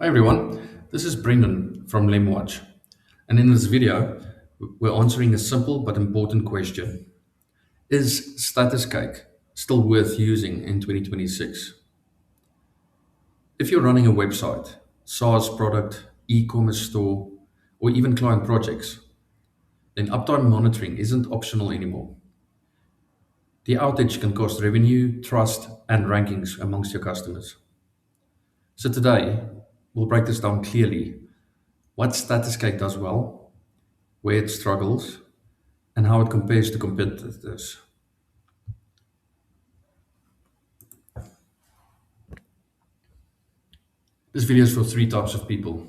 Hi everyone, this is Brendan from LemWatch, and in this video, we're answering a simple but important question. Is StatusCake still worth using in 2026? If you're running a website, SaaS product, e-commerce store, or even client projects, then uptime monitoring isn't optional anymore. The outage can cost revenue, trust, and rankings amongst your customers. So today, we'll break this down clearly: what StatusCake does well, where it struggles, and how it compares to competitors. This video is for three types of people.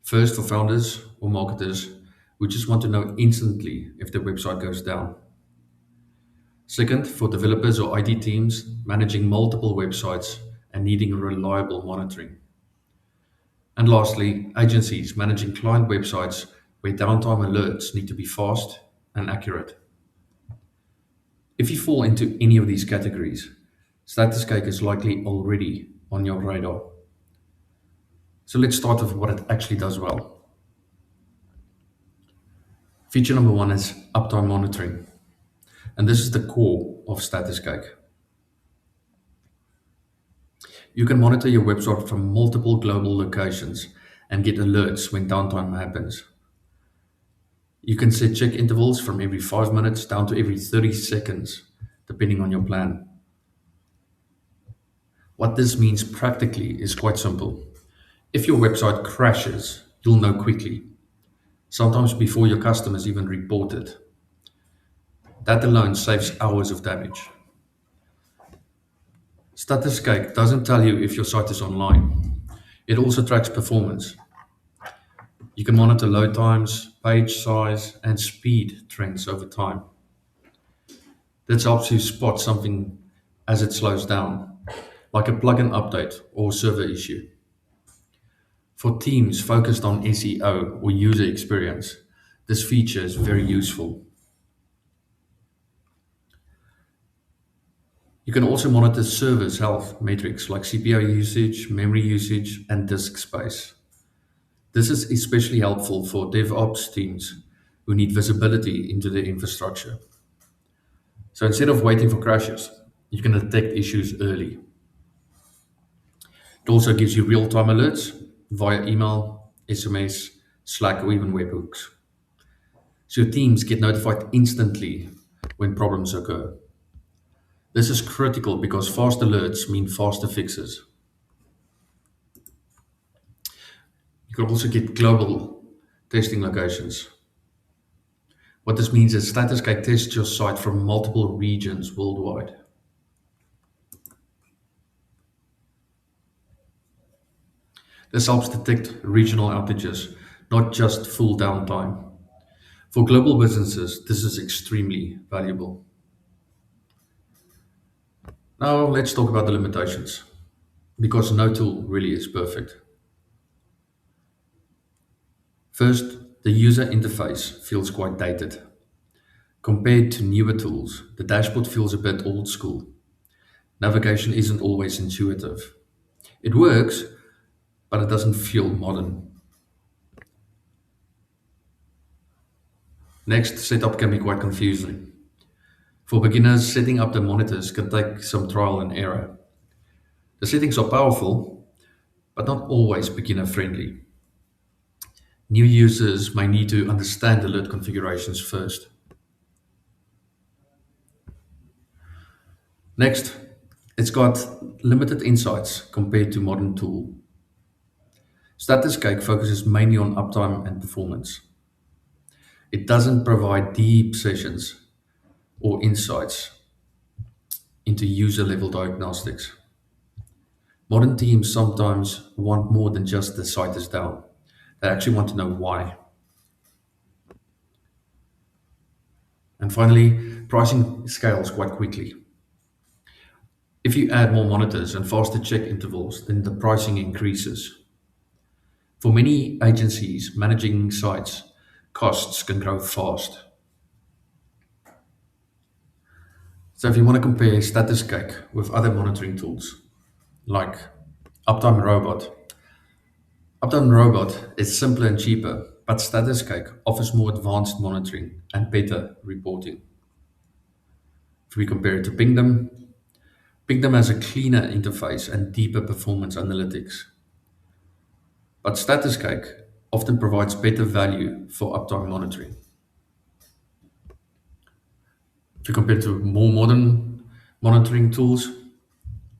First, for founders or marketers who just want to know instantly if their website goes down. Second, for developers or IT teams managing multiple websites and needing reliable monitoring. And lastly, agencies managing client websites where downtime alerts need to be fast and accurate. If you fall into any of these categories, StatusCake is likely already on your radar. So let's start with what it actually does well. Feature number one is uptime monitoring, and this is the core of StatusCake. You can monitor your website from multiple global locations and get alerts when downtime happens. You can set check intervals from every 5 minutes down to every 30 seconds, depending on your plan. What this means practically is quite simple. If your website crashes, you'll know quickly, sometimes before your customers even report it. That alone saves hours of damage. StatusCake doesn't tell you if your site is online. It also tracks performance. You can monitor load times, page size, and speed trends over time. This helps you spot something as it slows down, like a plugin update or server issue. For teams focused on SEO or user experience, this feature is very useful. You can also monitor servers' health metrics like CPU usage, memory usage, and disk space. This is especially helpful for DevOps teams who need visibility into their infrastructure. So instead of waiting for crashes, you can detect issues early. It also gives you real-time alerts via email, SMS, Slack, or even webhooks. So your teams get notified instantly when problems occur. This is critical because fast alerts mean faster fixes. You can also get global testing locations. What this means is StatusCake tests your site from multiple regions worldwide. This helps detect regional outages, not just full downtime. For global businesses, this is extremely valuable. Now let's talk about the limitations, because no tool really is perfect. First, the user interface feels quite dated. Compared to newer tools, the dashboard feels a bit old school. Navigation isn't always intuitive. It works, but it doesn't feel modern. Next, setup can be quite confusing. For beginners, setting up the monitors can take some trial and error. The settings are powerful, but not always beginner friendly. New users may need to understand alert configurations first. Next, it's got limited insights compared to modern tool. StatusCake focuses mainly on uptime and performance. It doesn't provide deep sessions or insights into user level diagnostics. Modern teams sometimes want more than just the site is down. They actually want to know why. And finally, pricing scales quite quickly. If you add more monitors and faster check intervals, then the pricing increases. For many agencies managing sites, costs can grow fast. So if you want to compare StatusCake with other monitoring tools like UptimeRobot, UptimeRobot is simpler and cheaper, but StatusCake offers more advanced monitoring and better reporting. If we compare it to Pingdom, Pingdom has a cleaner interface and deeper performance analytics, but StatusCake often provides better value for uptime monitoring. If you compare to more modern monitoring tools,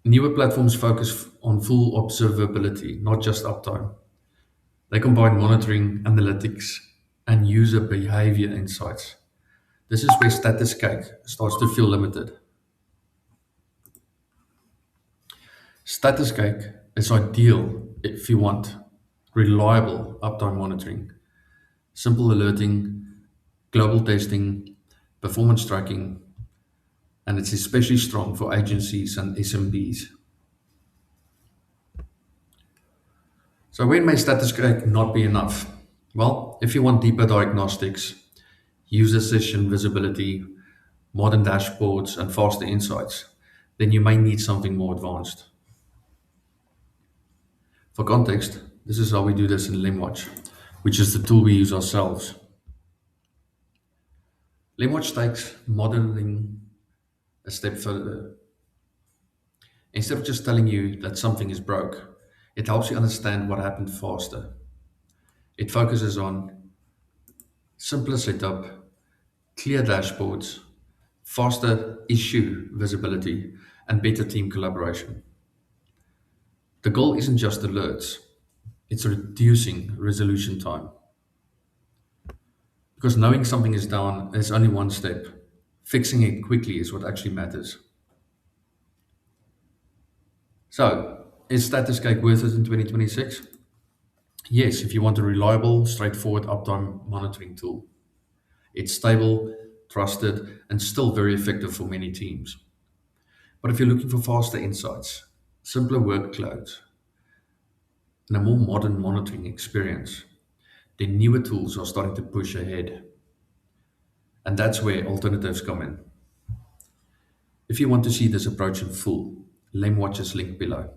newer platforms focus on full observability, not just uptime. They combine monitoring, analytics, and user behavior insights. This is where StatusCake starts to feel limited. StatusCake is ideal if you want reliable uptime monitoring, simple alerting, global testing, performance tracking, and it's especially strong for agencies and SMBs. So when may StatusCake not be enough? Well, if you want deeper diagnostics, user session visibility, modern dashboards, and faster insights, then you may need something more advanced. For context, this is how we do this in LemWatch, which is the tool we use ourselves. LemWatch takes modeling a step further. Instead of just telling you that something is broke, it helps you understand what happened faster. It focuses on simpler setup, clear dashboards, faster issue visibility, and better team collaboration. The goal isn't just alerts, it's reducing resolution time. Because knowing something is down is only one step. Fixing it quickly is what actually matters. So, is StatusCake worth it in 2026? Yes, if you want a reliable, straightforward uptime monitoring tool. It's stable, trusted, and still very effective for many teams. But if you're looking for faster insights, simpler workloads, and a more modern monitoring experience, then newer tools are starting to push ahead. And that's where alternatives come in. If you want to see this approach in full, LemWatch is linked below.